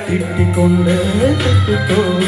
திட்டிக் கொண்டு திட்டுத்தோம்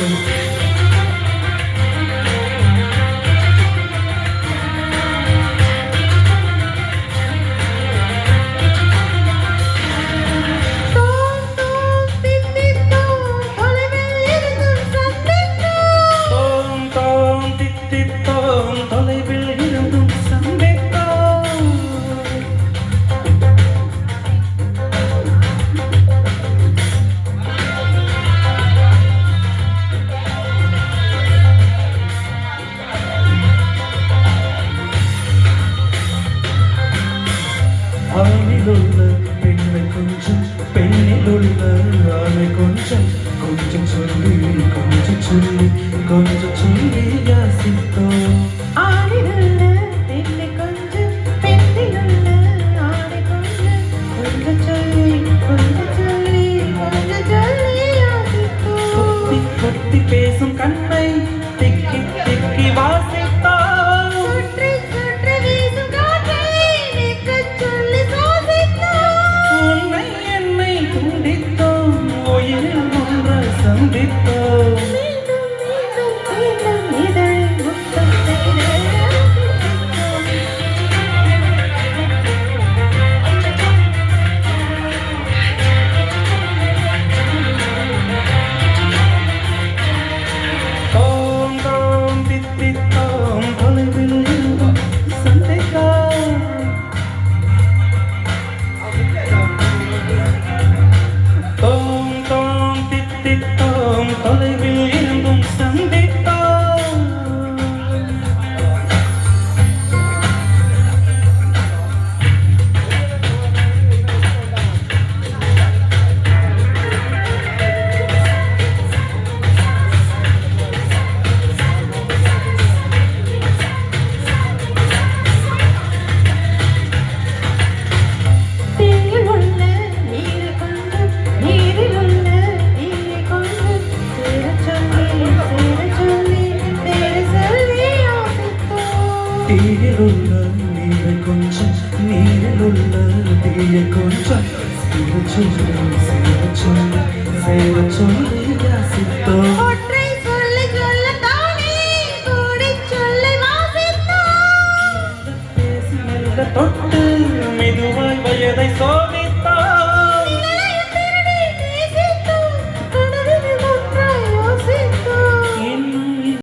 ஆணிலுள்ள பெண்ணை கொஞ்சம் பெண்ணிலுள்ள ஆணை கொஞ்சம் கொஞ்சம் சொல்லி கொஞ்சம் சொல்லி கொஞ்சம் சொல்லி யாசித்தோம் ஆணிலுள்ள பெண்ணை கொஞ்சம் பெண்ணிலுள்ள ஆணை கொஞ்சம் கொஞ்சம் சொல்லி கொஞ்சம் சொல்லி கொஞ்சம் சொல்லி யாசித்தோம் கொத்தி கொத்தி பேசும் கண்ணை திக்கி திக்கி வாசித்தோம் சுற்றி சுற்றி வீசும் காற்றை நிற்கச் சொல்லி சுவாசித்தோம் உன்னை என்னை துண்டித்தோம் உயிரில் ஒன்று சந்தித்தோம் மீண்டும் மீண்டும் மீண்டும் இதழில் முத்தம் செய்த தோம் தோம் தித்தித்தோம் தொலைவில் இருந்தும் சந்தித்தோம் தோம் தோம் தித்தித்தோம் தொலைவில் இருந்தும் சந்தித்தோம் தீயில் உள்ள நீரை கொண்டு நீரில் உள்ள தீயை கொண்டு சேரச் சொல்லி சேர சொல்லி யாசித்தோம் தீயிலுள்ள நீரை கொஞ்சம் நீரிலுள்ள தீயை கொஞ்சம் சேர சொல்லி சேர சொல்லி சேர சொல்லி யாசி